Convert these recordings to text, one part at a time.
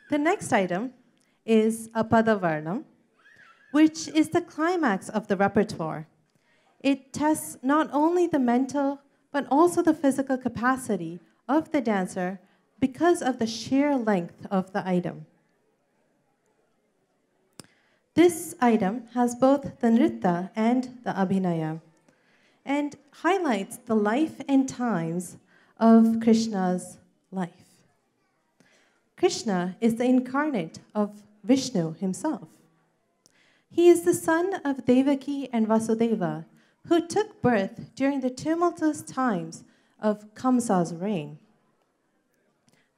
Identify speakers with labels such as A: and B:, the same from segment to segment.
A: The next item is a Padavarnam, which is the climax of the repertoire. It tests not only the mental, but also the physical capacity of the dancer because of the sheer length of the item. This item has both the Nritta and the Abhinaya, and highlights the life and times of Krishna's life. Krishna is the incarnate of Vishnu himself. He is the son of Devaki and Vasudeva, who took birth during the tumultuous times of Kamsa's reign.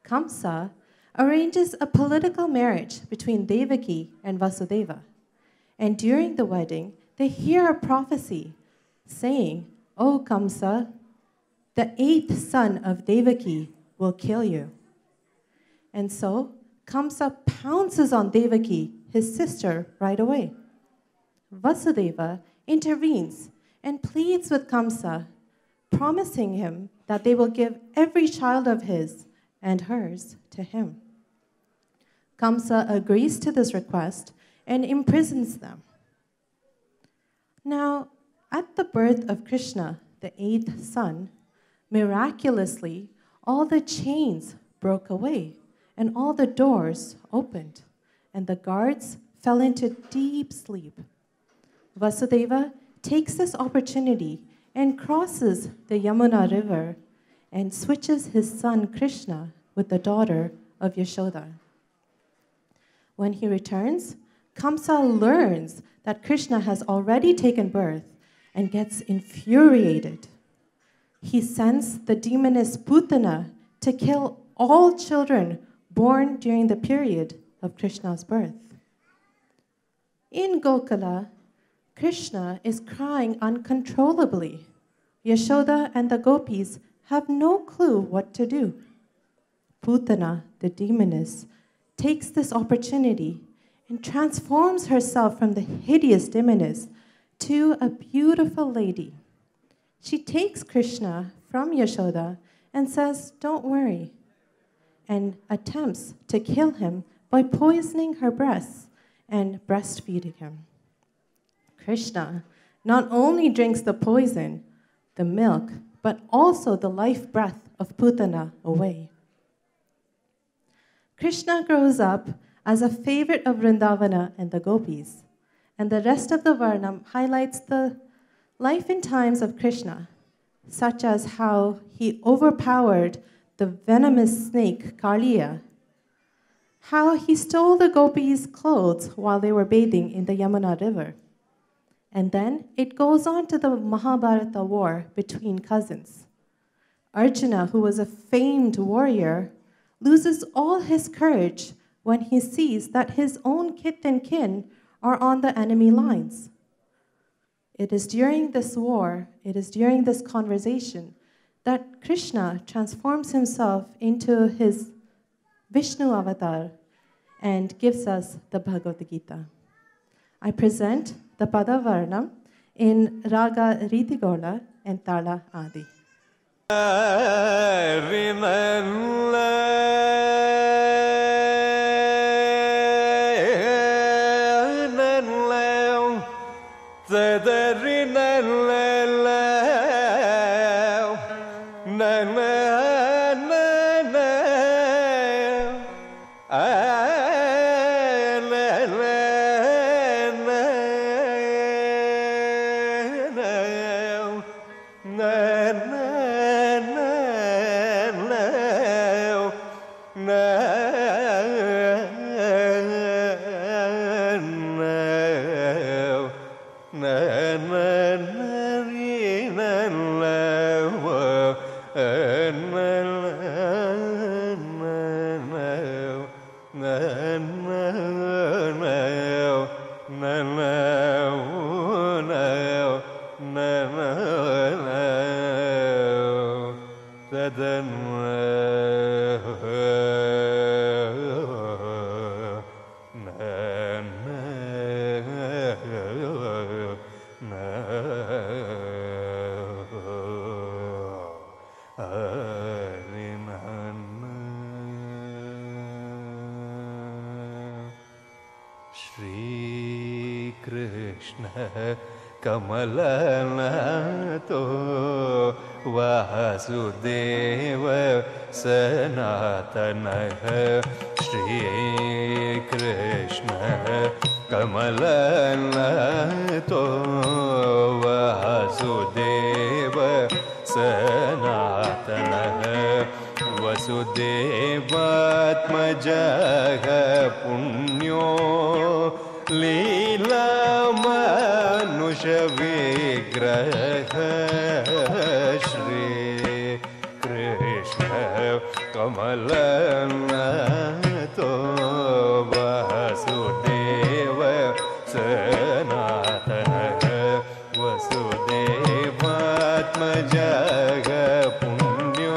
A: Kamsa arranges a political marriage between Devaki and Vasudeva, and during the wedding, they hear a prophecy saying, "O Kamsa, the 8th son of Devaki will kill you." And so, Kamsa pounces on Devaki, his sister, right away. Vasudeva intervenes and pleads with Kamsa, promising him that they will give every child of his and hers to him. Kamsa agrees to this request and imprisons them. Now, at the birth of Krishna, the 8th son, miraculously, all the chains broke away and all the doors opened, and the guards fell into deep sleep. Vasudeva takes this opportunity and crosses the Yamuna River and switches his son Krishna with the daughter of Yashoda. When he returns, Kamsa learns that Krishna has already taken birth and gets infuriated. He sends the demoness Putana to kill all children born during the period of Krishna's birth. In Gokula, Krishna is crying uncontrollably. Yashoda and the gopis have no clue what to do. Putana, the demoness, takes this opportunity and transforms herself from the hideous demoness to a beautiful lady. She takes Krishna from Yashoda and says, "Don't worry," and attempts to kill him by poisoning her breasts and breastfeeding him. Krishna not only drinks the poison, the milk, but also the life breath of Putana away. Krishna grows up as a favorite of Vrindavana and the gopis, and the rest of the Varnam highlights the life and times of Krishna, such as how he overpowered the venomous snake Kaliya, how he stole the gopis' clothes while they were bathing in the Yamuna River. And then it goes on to the Mahabharata war between cousins. Arjuna, who was a famed warrior, loses all his courage when he sees that his own kith and kin are on the enemy lines. It is during this war, it is during this conversation, that Krishna transforms himself into his Vishnu avatar and gives us the Bhagavad Gita. I present the Padavarnam in Raga Ritigola and Tala Adi.
B: Shrikrishna कमलनाथो Vasudev सनातनः श्रीकृष्ण कमलनाथो वासुदेव सनातनः वसुदेवात्मजः पुण्यो लीलामानुषविग्रहः श्रीकृष्ण कमलनाथो वासुदेव सनातनः वसुदेवात्मजः पुण्यो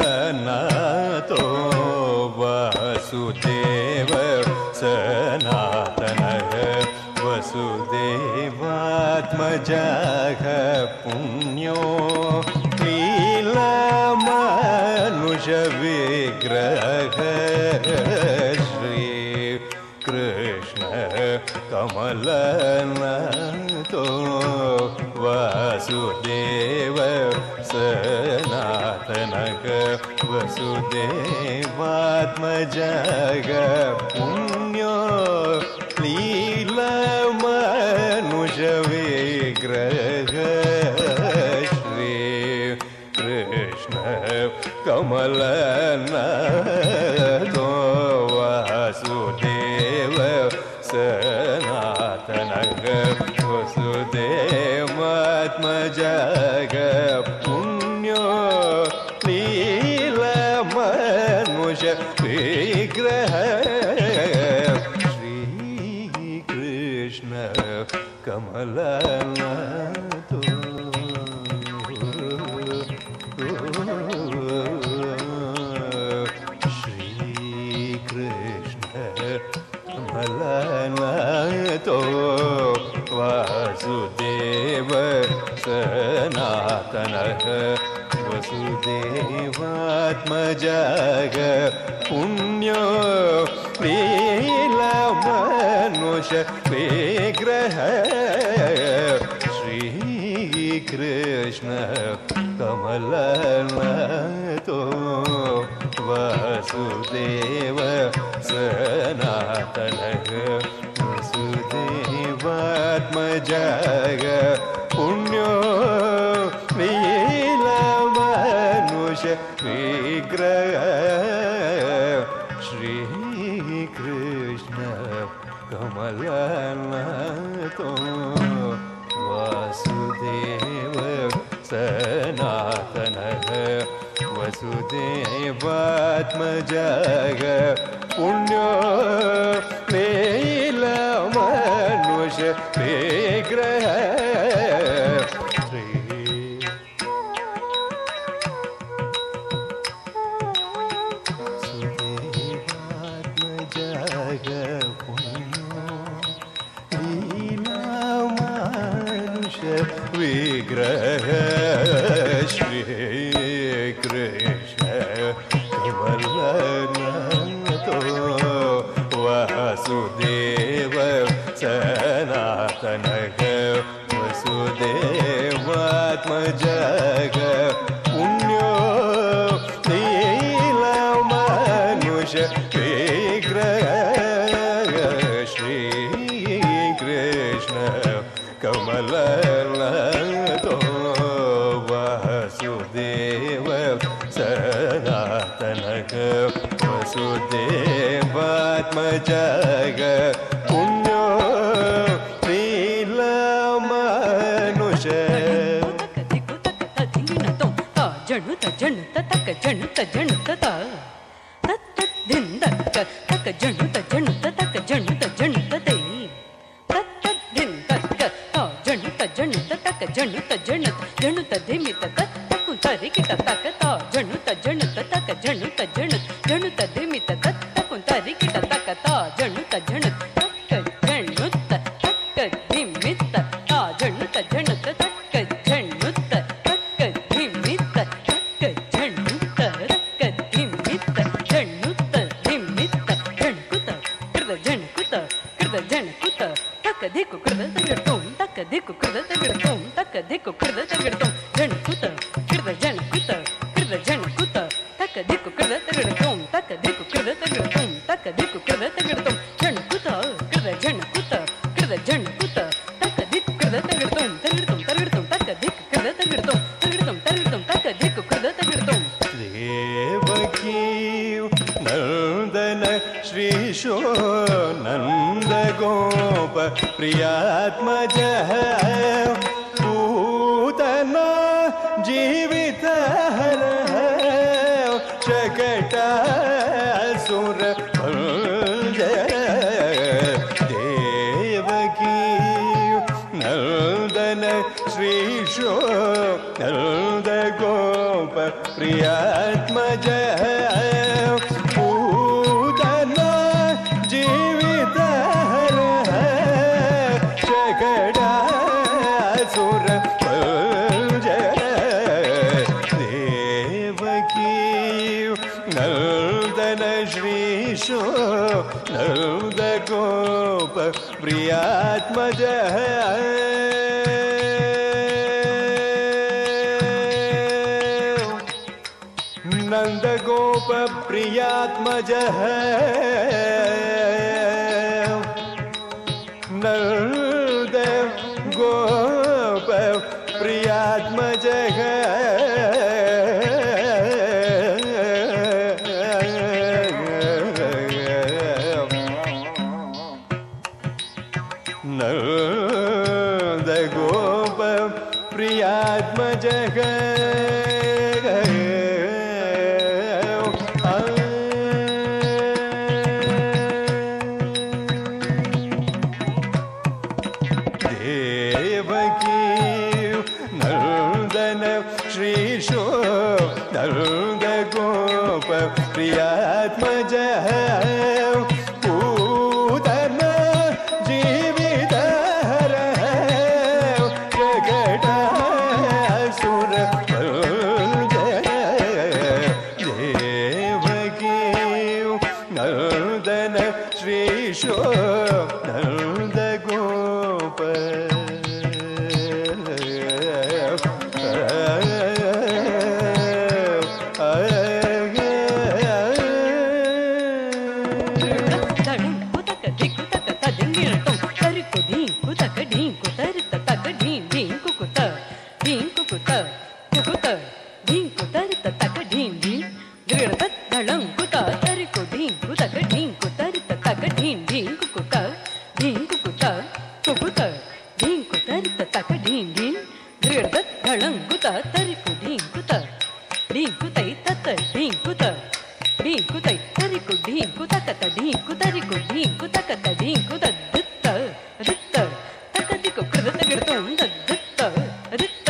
B: कमलनाथो वासुदेव सनातनः वसुदेवात्मजः पुण्यो लीलामानुषविग्रहः श्रीकृष्ण कमलनाथो वासुदेव सनातनः वसुदेवात्मजः पुण्यो लीलामानुषविग्रहः श्रीकृष्ण कमलनाथो वासुदेव सनातनः वसुदेवात्मजः पुण्यो लीलामानुषविग्रहः श्रीकृष्ण कमलनाथो सनातनः वसुदेवात्मजः पुण्यो लीलामनुष्य विग्रह श्रीकृष्ण कमलनतो वसुदेव सनातनः वसुदेवात्मजः पुण्यो लीलामनुष्य विग्रह श्रीकृष्ण कमलनतो वासुदेव सनातनः वसुदेवात्मजः पुण्यो लीलामनुष्य विग्रह विग्रह श्रीकृष्ण कमलनतो वासुदेव सनातनः वसुदेवात्मजः पुण्यो लीलामनुष्य विग्रह श्रीकृष्ण कमलनतो वासुदेव सनातनः वसुदेवात्मजः पुण्यो लीलामनुष्य प्रियात्मजः पूतना जीवितहरः शकटासुर देवकी नंदन श्रीशो नंदगोप प्रियात्मजः पूतना जीवितहरः शकटासुर नंदन श्रीशो नंदगोप प्रियात्मजः नंदगोप प्रियात्मजः नंदगोप प्रियात्मजः नंदगोप प्रियात्मजः देवकी नंदन श्रीशो नंदगोप प्रियात्मजः पूतना जीवितहरः शकटासुर
C: ಕುತ ಕುಕುತ ಢೀಂ ಕುತರಿತ ತಕ ಢೀಂ ಢೀಂ ಗಿಡದ ದಳಂ ಕುತ ತರಿಕು ಢೀಂ ಕುತಕ ಢೀಂ ಕುತರಿತ ತಕ ಢೀಂ ಢೀಂ ಕುಕುತ ಢೀಂ ಕುಕುತ ಕುಕುತ ಢೀಂ ಕುತರಿತ ತಕ ಢೀಂ ಢೀಂ ಗಿಡದ ದಳಂ ಕುತ ತರಿಕು ಢೀಂ ಕುತ ಢೀಂ ಕುತೈ ತತ ಢೀಂ ಕುತ ಢೀಂ ಕುತೈ ತರಿಕು ಢೀಂ ಕುತಕತ ಢೀಂ ಕುತರಿಕು ಢೀಂ ಕುತಕತ ಢೀಂ ಕುತ ದಿತ್ತ ದಿತ್ತ ತಕದಿಕು ಕೃತ ಗಿಡತೋಂ ದಿತ್ತ ದಿತ್ತ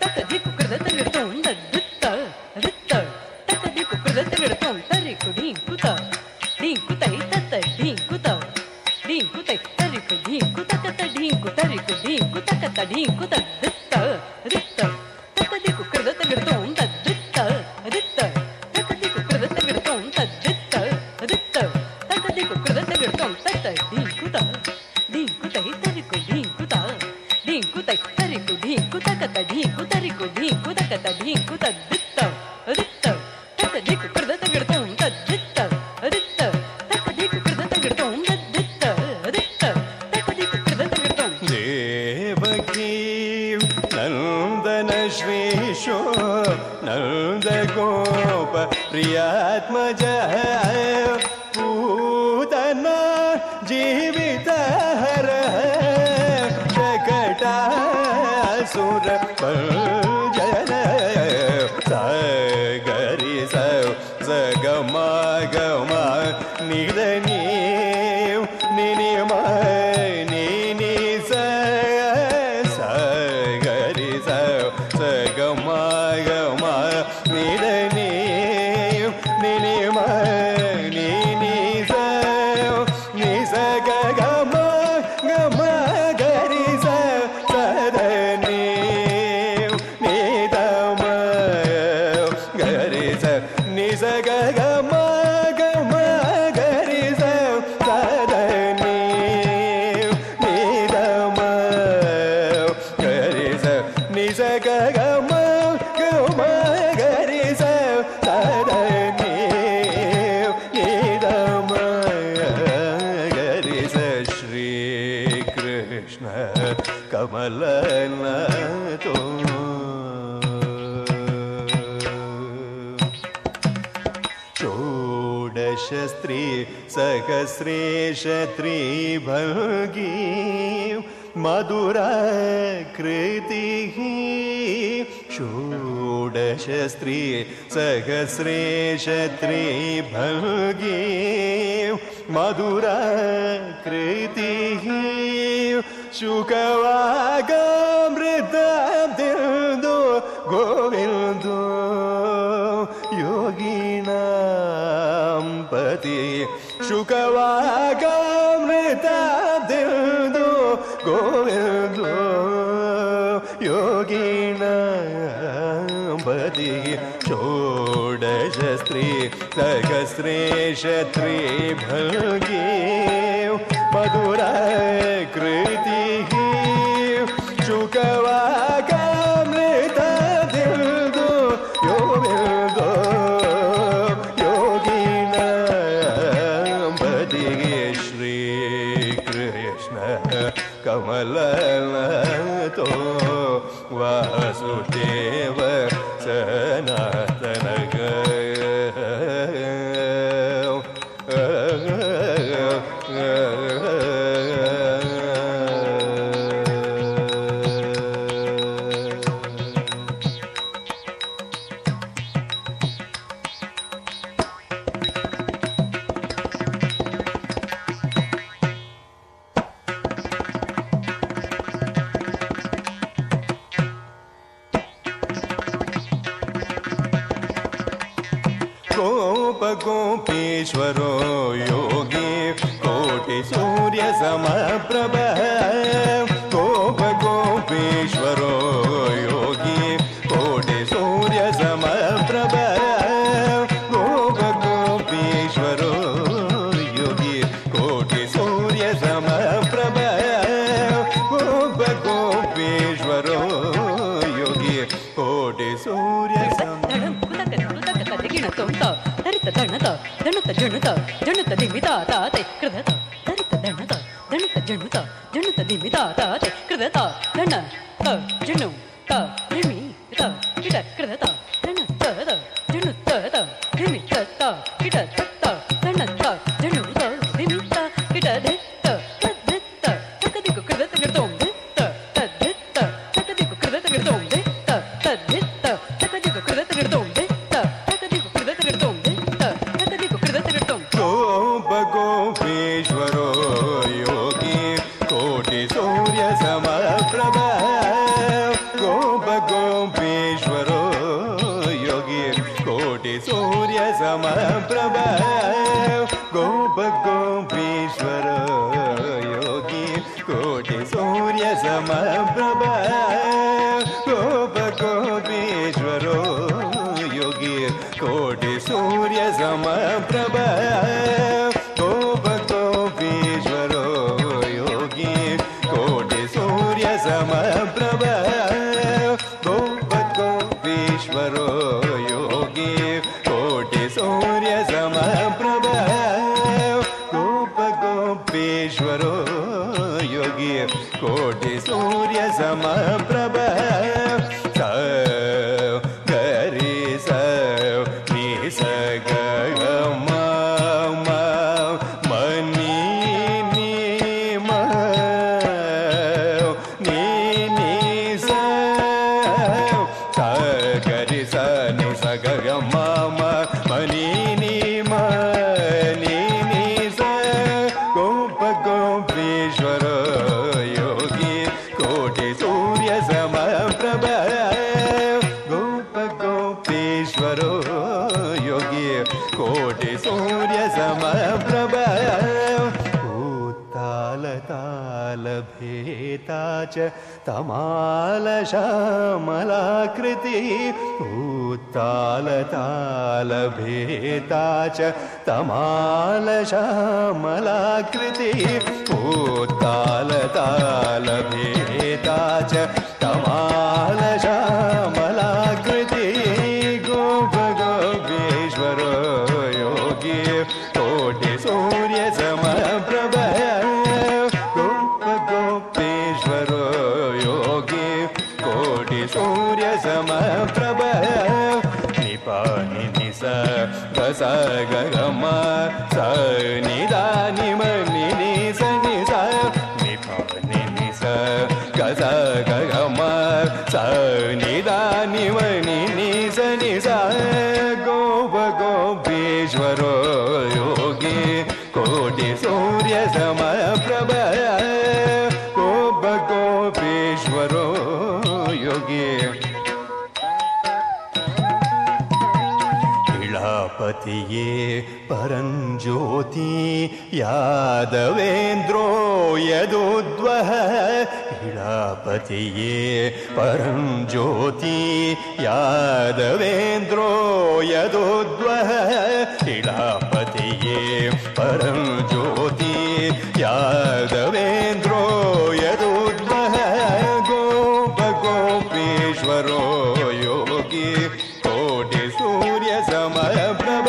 C: ತಕದಿಕು ಕೃತ ಗಿಡತೋಂ ದಿತ್ತ ದಿತ್ತ ತಕದಿಕು ಕೃತ ಗಿಡತೋಂ ತರಿಕು ಢೀಂ ಕುತ ಢೀಂ ಕುತೈ ತತ ಢೀಂ ಕುತ ಢೀಂ ಕುತೈ ತರಿಕು ಢೀಂ ಕುತಕತ ಢೀಂ ಕುತರಿಕು ಢೀಂ ಕುತಕತ ಢೀಂ ಕುತ ದಿತ್ತ ದಿತ್ತ ತಕದಿಕು ಕೃತ ಗಿಡತೋಂ ದಿತ್ತ ದಿತ್ತ ತಕದಿಕು ಕೃತ ಗಿಡತೋಂ ದಿತ್ತ ದಿತ್ತ ತಕದಿಕು ಕೃತ ಗಿಡತೋಂ ತತ ಢೀಂ ಕುತ ಢೀಂ ಕುತೈ ತರಿಕು ಢೀಂ ಕುತ ಢೀಂ ಕುತೈ ತರಿಕು ಢೀಂ ಕುತಕತ ಢೀಂ ಕುತರಿಕು ಢೀಂ ಕುತಕತ ಢೀಂ ಕುತ ದಿತ್ತ ದಿತ್ತ ತಕದಿಕು ಕೃತ ಗಿಡತೋಂ ದಿತ್ತ ದಿತ್ತ ತಕದಿಕು ಕೃತ ಗಿಡತೋಂ ದಿತ್ತ ದಿತ್ತ ತಕದಿಕು ಕೃತ ಗಿಡತೋಂ
B: ದೇವಕೀ ನಂದನ ಶ್ರೀಶೋ ನಂದ ಗೋಪ ಪ್ರಿಯಾತ್ಮಜ ಪೂತನ ಜೀವಿತ ಹರ ಶಕಟಾಸುರ ಜನ ಸಗರಿ ಸಗಮ ಗಮ ನಿಧನಿ ನಿನಿಮ ನಿನಿ ಸಗರಿ ಸಗಮ ಗಮ ನಿಧನಿ ನಿನಿಮ ನಿನಿ ನಿಸಗ ಗಮ ಗಮ ಗರಿ ಸದನಿ ನಿದಮ ಗರಿ ನಿಸಗ ಗಮ ಗಮ ಗರಿ ಸದನಿ ನಿದಮ ಗರಿ ನಿಸಗ ಗಮ ಗಮ ಗರಿ ಸದನಿ ನಿದಮ ಗರಿ ಶ್ರೀ ಕೃಷ್ಣ ಕಮಲನಾಥೋ षोडशस्त्री सहस्रेश त्रिभगी मधुराकृतिः षोडशस्त्री सहस्रेश त्रिभगी मधुराकृतिः शुकवागामृताब्दिन्दो गोविन्दो योगिनां पति शुकवागामृताब्दिन्दो गोविन्दो योगिनां पति षोडशस्त्री सहस्रेश त्रिभगी मधुराकृतिः शुकवागामृताब्दिन्दो योगिन्दो योगिनां पति श्रीकृष्ण कमलनाथो वासुदेव सनातन गोपेश्वरो योगी कोटि सूर्य समप्रभ गोपेश्वरो योगी कोटि सूर्य समप्रभ गोपेश्वरो योगी कोटि सूर्य समप्रभ गोपेश्वरो योगी कोटि सूर्य
C: ದಣತ ದಣತ ಜಣತ ಜಣತ ದಿಮಿತ ತಾತೆ ಕೃದತ ದಣತ ದಣತ ದಣತ ಜಣುತ ಜಣತ ದಿಮಿತ ತಾತೆ ಕೃದತ ದಣ ತ ಜಣು ತ ರಿಮಿ ಕಿಟ ಕೃತ ತಣತದ ಜಣುತದ ದಿಮಿತತ ಕಿಟ ತತ್ತ ತಣತ ಜಣುತ ದಿಮಿತ ಕಿಟ ದೆತ್ತ ತದ್ದೆತ್ತ ತಕದಿಕು ಕೃತ ಕೃತೋಂ ದೆತ್ತ ತದ್ದೆತ್ತ ತಕದಿಕು ಕೃತ ಕೃತೋಂ ದೆತ್ತ ತದ್ದೆತ್ತ ತಕದಿಕು ಕೃತ ಕೃತೋಂ ದೆತ್ತ ತಕದಿಕು ಕೃತ ಕೃತೋಂ ದೆತ್ತ ತಕದಿಕು ಕೃತ ಕೃತೋಂ
B: ಗೋಪ ಗೋಪೇಶ್ವರೋ ಯೋಗಿ ಕೋಟಿ ಸೂರ್ಯ ಸಮಪ್ರಭ ಗೋಪ ಗೋಪೇಶ್ವರೋ ಯೋಗಿ ಕೋಟಿ ಸೂರ್ಯ ಸಮಪ್ರಭ ಗೋಪ ಗೋಪೇಶ್ವರೋ ಯೋಗಿ ಕೋಟಿ ಸೂರ್ಯ ಸಮಪ್ರಭ ಗೋಪ ಗೋಪೇಶ್ವರೋ ಯೋಗಿ ಕೋಟಿ ಸೂರ್ಯ ಸಮಪ್ರಭ ಗೋಪ ಗೋಪೇಶ್ವರೋ ಯೋಗಿ ಕೋಟಿ ಸೂರ್ಯ ಸಮಪ್ರಭ ಗೋಪ ಗೋಪೇಶ್ವರೋ ಯೋಗಿ ಕೋಟಿ ಸೂರ್ಯ ಸಮಪ್ರಭ ಗೋಪ ಗೋಪೇಶ್ವರೋ ಯೋಗಿ ಕೋಟಿ ಸೂರ್ಯ ಸಮಪ್ರಭ ಗರಿ ಸ ನಿ ಸ ಗ ಮ ಮ ಮನಿ ನಿ ಮ ನಿ ನಿ ಸ ಗರಿ ಸ ನಿ ಸ ಗ ಮ ಮ ಮನಿ ನಿ ಮ ನಿ ನಿ ಸ ಗೋಪ ಗೋಪೇಶ್ವರ ಯೋಗಿ ಕೋಟಿ ಸೂರ್ಯ ಸಮಪ್ರಭ ಗೋಪ ಗೋಪೇಶ್ವರೋ ಯೋಗಿ ಕೋಟಿ ಸೂರ್ಯ ಸಮಪ್ರಭ ತಾಲ ತಾಲ ಭೇತಾ ಚ ತಮಾಲ ಶ್ಯಾಮಲಾಕೃತಿ ತಾಲ ತಾಲ ಭೇತಾ ಚ ತಮಾಲ ಶ್ಯಾಮಲಾಕೃತಿ ತಾಲ ತಾಲ ಭೇತಾ ಚ ತಮಾಲ ಶ್ಯಾಮಲಾಕೃತಿ ಗೋಪ ಗೋಪೇಶ್ವರೋ ಯೋಗಿ ಕೋಟಿ ಸೂರ್ಯ ಸಮಪ್ರಭ ಗೋಪ ಗೋಪೇಶ್ವರೋ ಯೋಗಿ ಕೋಟಿ ಸೂರ್ಯ ಸಮಪ್ರಭ ನಿಪ ನಿ ನಿ ಸ ಗ ಸ ಗ ಗ ಮ ಸ ನಿ ದ ನಿ ಮ ನಿ ನಿ ಸ ನಿ ಸ ನಿಪ ನಿ ನಿ ಸ ಗ ಸ ಗ ಗ ಮ ಸ ನಿ ದ ನಿ ಮ ನಿ ನಿ ಸ ನಿ ಸ ಗೋಪ ಗೋಪೇಶ್ವರೋ ಯೋಗಿ ಕೋಟಿ ಸೂರ್ಯ ಸಮಪ್ರಭ ಗೋಪ ಗೋಪೇಶ್ವರೋ ಯೋಗಿ ಇಳಾಪತಿಯೇ ಪರಂಜ್ಯೋತಿ ಯಾದವೇಂದ್ರೋ ಯದುದ್ವಹ ಇಳಾಪತಿಯೇ ಪರಂಜ್ಯೋತಿ ಯಾದವೇಂದ್ರೋ ಯದುದ್ವಹ ಇಳಾಪತಿಯೇ ಪರಂಜ್ಯೋತಿ ಯಾದವೇಂದ್ರೋ ಯದುದ್ವಹ ಗೋಪ ಗೋಪೇಶ್ವರೋ ಯೋಗಿ ಕೋಟಿ ಸೂರ್ಯ ಸಮಪ್ರಭ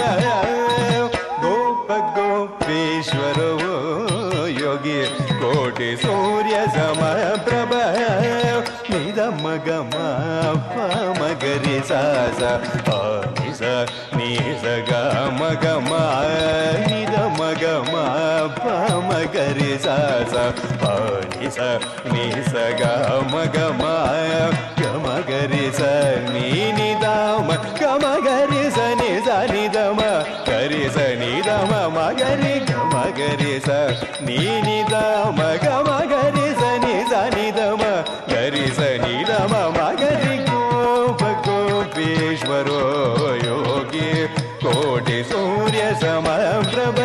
B: ಗೋಪ ಗೋಪೇಶ್ವರೋ ಯೋಗಿ ಕೋಟಿ ಸೂರ್ಯ ಸಮಪ್ರಭ ನಿದ ಮಗ ಮಗರಿ ಸ ನಿ ಸ ನಿ ಸ ಗ ಮಗ ನಿದ ಮಗ ಮಗರಿ ಸ ನಿ ಸ ನಿ ಸ ಗ ಮಗ ಗಮಗರಿ ಸ ನೀ ನಿದ ಮ ಗಮಗರಿ ಸ ನಿ ಸ ನಿದ ಮ ಗರಿ ಸ ನಿದ ಮ ಮಗರಿ ಗಮಗರಿ ಸ ನೀ ನಿದ ಮ ಗಮಗರಿ ಸ ನಿ ಸ ನಿದ ಮ ಗರಿ ಸ ನಿದ ಮ ಮಗರಿ ಗೋಪ ಗೋಪೇಶ್ವರೋ ಯೋಗಿ ಕೋಟಿ ಸೂರ್ಯ ಸಮಪ್ರಭ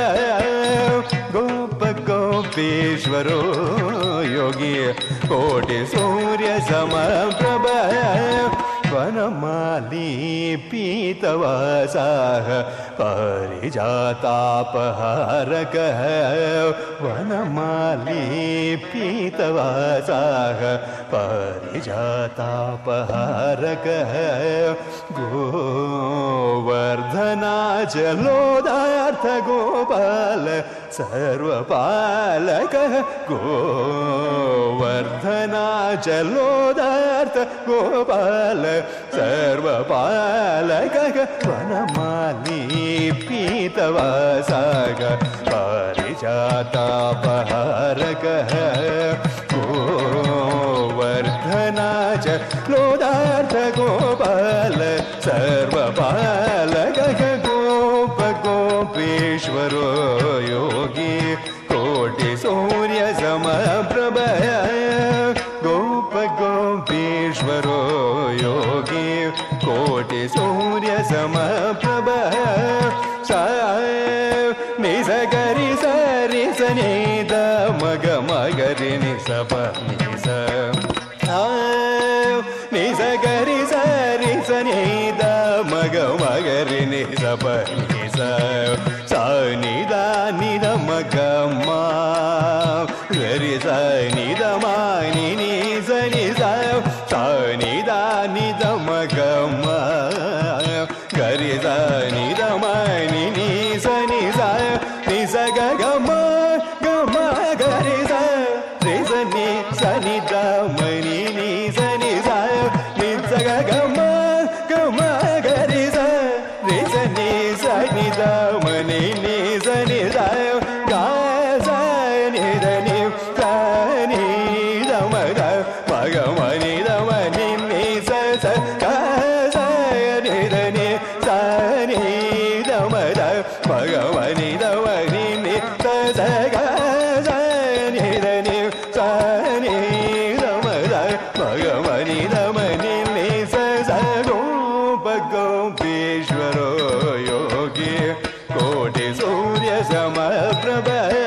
B: ಗೋಪ ಗೋಪೇಶ್ವರೋ ಯೋಗಿ ಕೋಟಿ ಸೂರ್ಯ ಸಮಪ್ರಭ ವನಮಾಲಿ ಪೀತವಾಸಾಹ ಪರಿಜಾತಾಪಹಾರಕಃ ವನಮಾಲಿ ಪೀತವಾಸಾಹ ಪರಿಜಾತಾಪಹಾರಕಃ ಗೋವರ್ಧನಾಚಲೋದಾರ್ಥ ಗೋಪಾಲ ಸರ್ವಪಾಲಕಃ ಗೋವರ್ಧನಾಚಲೋದಾರ್ಥ लोदार्थ गोपाल सर्वपालकः वनमाली पीतवासः पारिजातापहारकः गोवर्धना च लोदार्थ गोपाल सर्वपालकः गोपेश्वरो योगी कोटि सूर्य समप्रभय गोपेश्वरो योगी कोटि सूर्य समप्रभय निसगरि सरि सनिद मग मगरि निसप निस निसगरि सरि सनिद मग मगरि निसप निस सनिद निद मग मा गरि सनिद मा नि नि सनि सनिद निद मग मा गरि सनिद मा नि नि सनि नि स ग ग म गरि स रि स नि सनि द म नि नि सनि स नि स ग ग म गरि स रि स नि सनि द म नि नि सनि स ग स नि द नि स नि द म ग म ग म नि द म नि नि स स ग स नि द नि स नि द म द म ग म नि द म नि नि स स ग स नि द नि स नि द म द म ग म नि द म नि नि स स गोपेश्वरो योगी कोटि सूर्य समप्रभय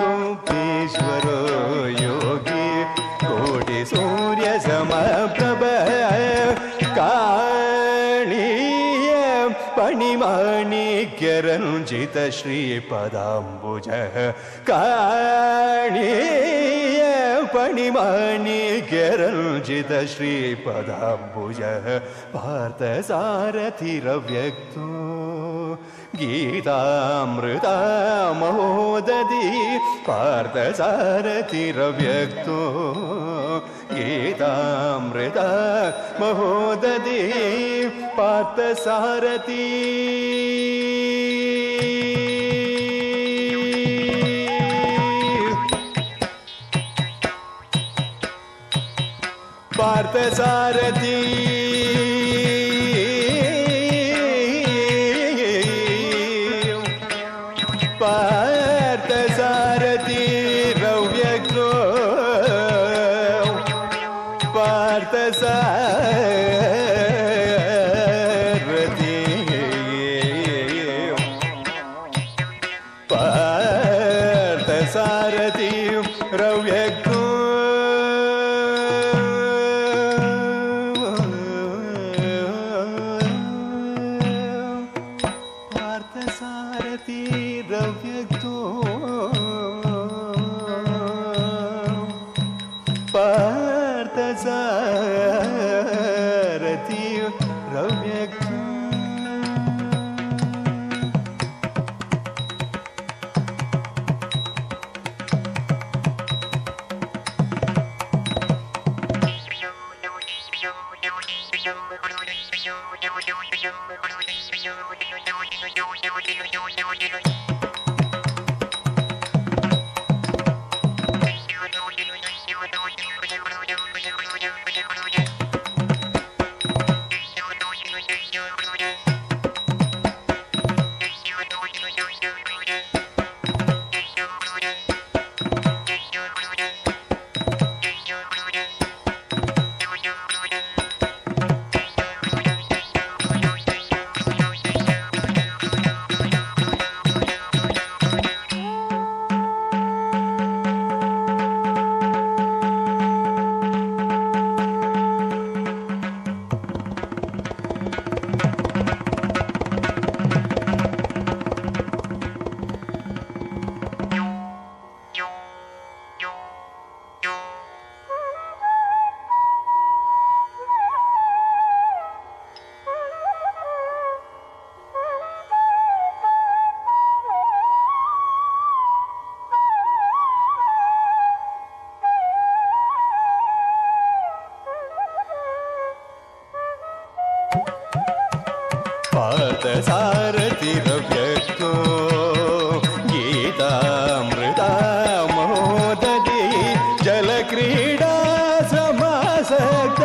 B: गोपेश्वरो योगी कोटि सूर्य समप्रभय काणीय पणिमाणिक्यरञ्जित श्रीपदाम्बुजः काणीय पणिमाणिक्यरञ्जित श्रीपदाम्बुजः पार्थसारथिरव्यक्तो गीतामृतामहोदधि पार्थसारथिरव्यक्तो गीतामृता महोदधि पार्थसारथि पार्थसारथि पार्थसारथि रव्यक्तो पार्थसारथि पार्थसारथि रव्यक्तो पार्थसारथि रव्यक्तो पार्थसारथि रव्यक्तो पार्थसारथिरव्यक्तो गीतामृता महोदधि जलक्रीडा समासक्त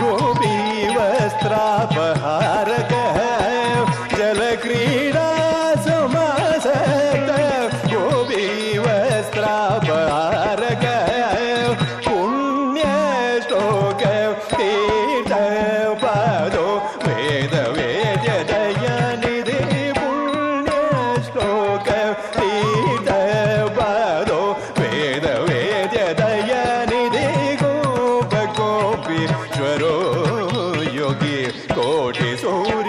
B: गोपीवस्त्रापहारकः जलक्रीडा समासक्त गोपीवस्त्रापहारकः पुण्यश्लोक तीर्थपादो वेदवेद्यदयानिधि पुण्यश्लोक तीर्थपादो वेदवेद्यदयानिधि गोपगोपीश्वरो योगी कोटिसूर्य